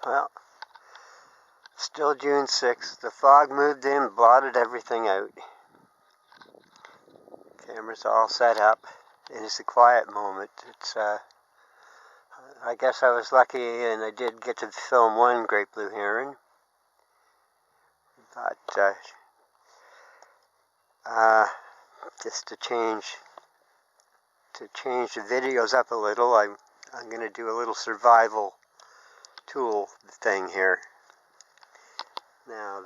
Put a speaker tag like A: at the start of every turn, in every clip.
A: Well, still June 6th. The fog moved in, blotted everything out. Camera's all set up, and it's a quiet moment. I guess I was lucky, and I did get to film one great blue heron. But just to change the videos up a little, I'm going to do a little survival tool thing here. Now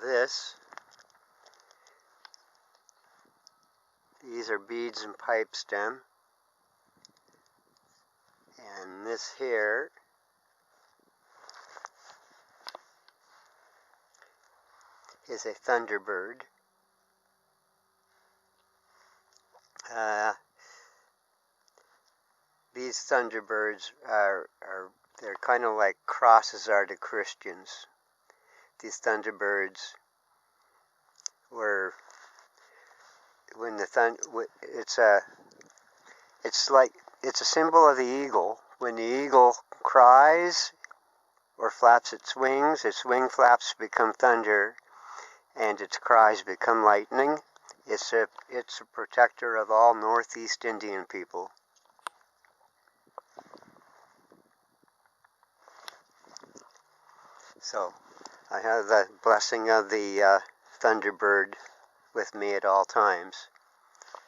A: these are beads and pipe stem, and this here is a thunderbird. These thunderbirds they're kind of like crosses are to Christians. These thunderbirds were when it's a symbol of the eagle. When the eagle cries or flaps its wing flaps become thunder, and its cries become lightning. It's a protector of all Northeast Indian people. So I have the blessing of the thunderbird with me at all times.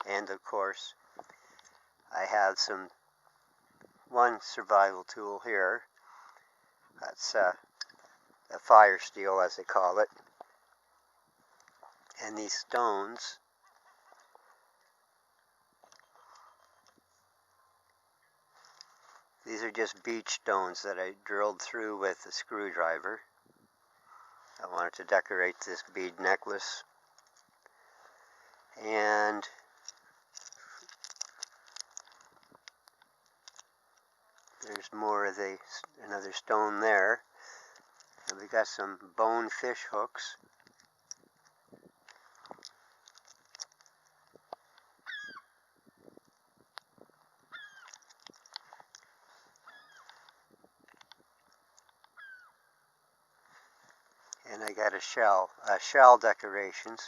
A: And of course, I have one survival tool here. That's a fire steel, as they call it. And these stones, these are just beach stones that I drilled through with a screwdriver. I wanted to decorate this bead necklace. And there's more of another stone there. And we got some bone fish hooks. And I got shell decorations.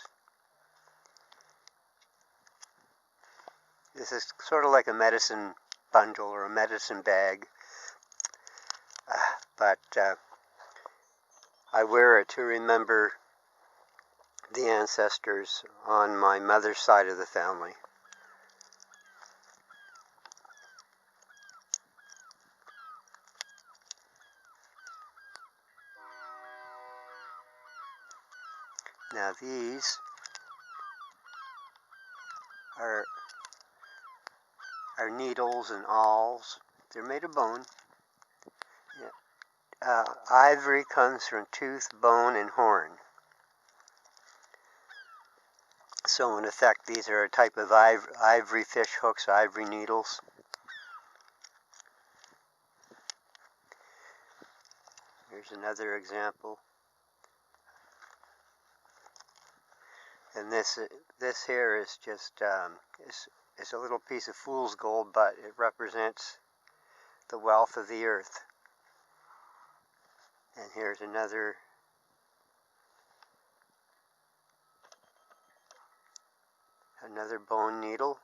A: This is sort of like a medicine bundle or a medicine bag, but I wear it to remember the ancestors on my mother's side of the family. Now these are needles and awls. They're made of bone. Yeah. Ivory comes from tooth, bone, and horn. So in effect, these are a type of ivory fish hooks, ivory needles. Here's another example. And this here is just it's a little piece of fool's gold, but it represents the wealth of the earth. And here's another bone needle.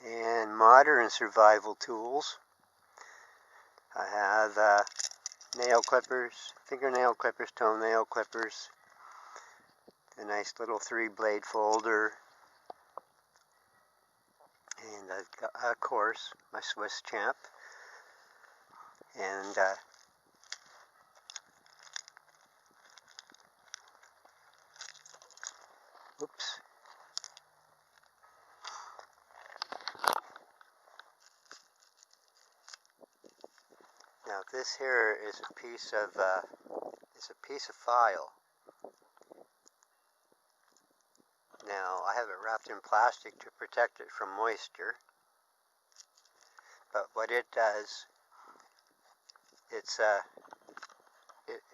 A: And modern survival tools. I have nail clippers, fingernail clippers, toenail clippers, a nice little 3-blade folder, and I've got, of course, my Swiss champ, and oops. Now this here is a piece of file. Now I have it wrapped in plastic to protect it from moisture. But what it does, it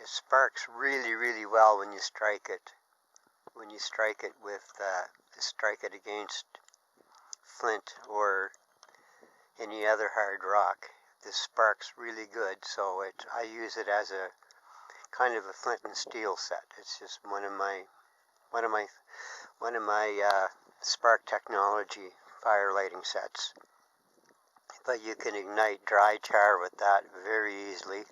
A: sparks really, really well when you strike it. When you strike it against flint or any other hard rock. this sparks really good, so I use it as a kind of a flint and steel set. It's just one of my spark technology fire lighting sets. But you can ignite dry tar with that very easily.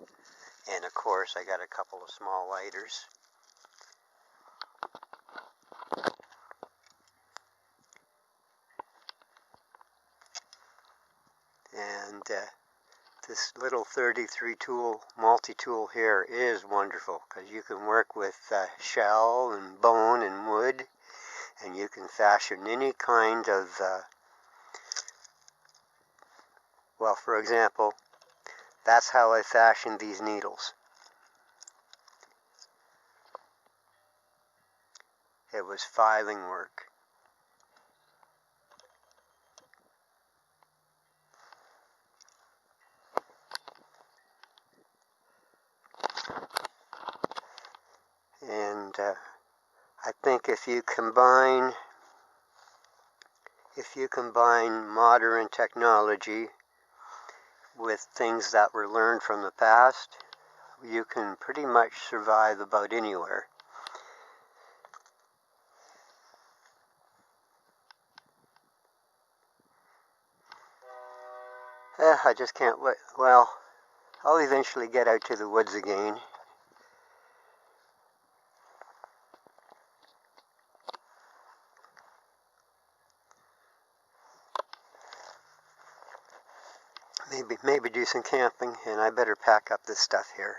A: And of course, I got a couple of small lighters. And this little 33 tool, multi-tool here is wonderful because you can work with shell and bone and wood, and you can fashion any kind of, well, for example, that's how I fashioned these needles. It was filing work. And I think if you combine modern technology with things that were learned from the past, you can pretty much survive about anywhere. I just can't wait. Well, I'll eventually get out to the woods again. Maybe do some camping, and I better pack up this stuff here.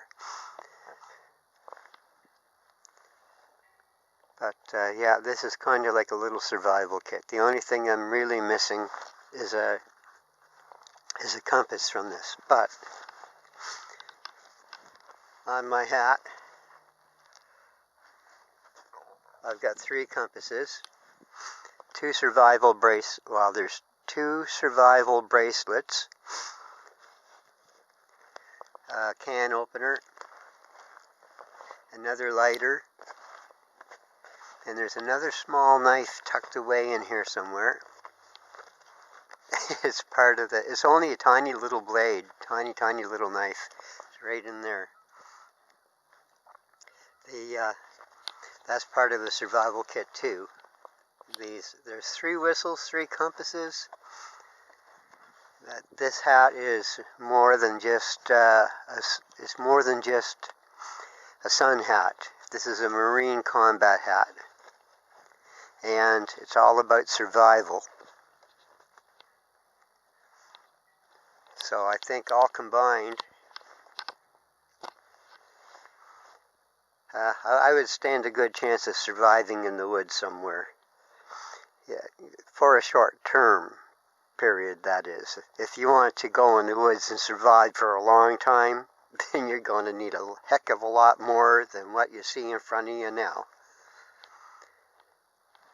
A: But yeah, this is kind of like a little survival kit. The only thing I'm really missing is a compass from this. But on my hat, I've got 3 compasses, 2 survival there's 2 survival bracelets, a can opener, another lighter, and there's another small knife tucked away in here somewhere. It's part of it's only a tiny little blade, tiny little knife. It's right in there. That's part of the survival kit too. There's 3 whistles, 3 compasses. This hat is more than just a sun hat. This is a Marine combat hat, and it's all about survival. So I think all combined, I would stand a good chance of surviving in the woods somewhere. Yeah, for a short term period, that is. If you want to go in the woods and survive for a long time, then you're going to need a heck of a lot more than what you see in front of you now.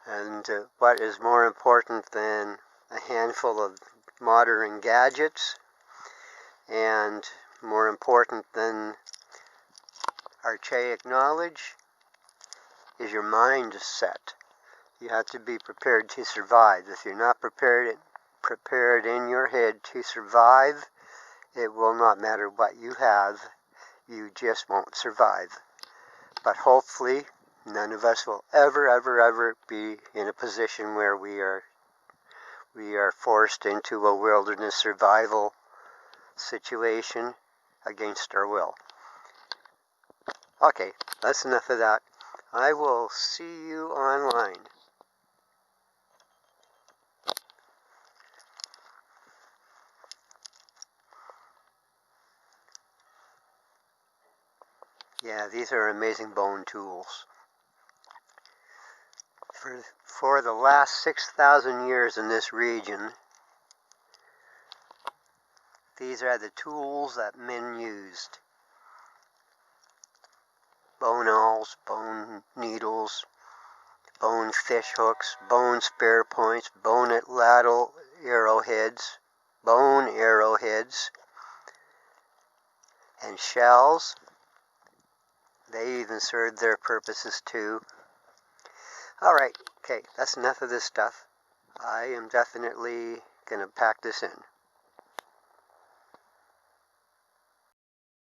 A: And what is more important than a handful of modern gadgets, and more important than archaic knowledge, is your mind set. You have to be prepared to survive. If you're not prepared in your head to survive, it will not matter what you have. You just won't survive. But hopefully, none of us will ever be in a position where we are forced into a wilderness survival situation against our will. Okay, that's enough of that. I will see you online. Yeah, these are amazing bone tools. For the last 6,000 years in this region, these are the tools that men used. Bone awls, bone needles, bone fish hooks, bone spear points, bone atlatl arrowheads, and shells. They even served their purposes too. Alright, okay, that's enough of this stuff. I am definitely going to pack this in.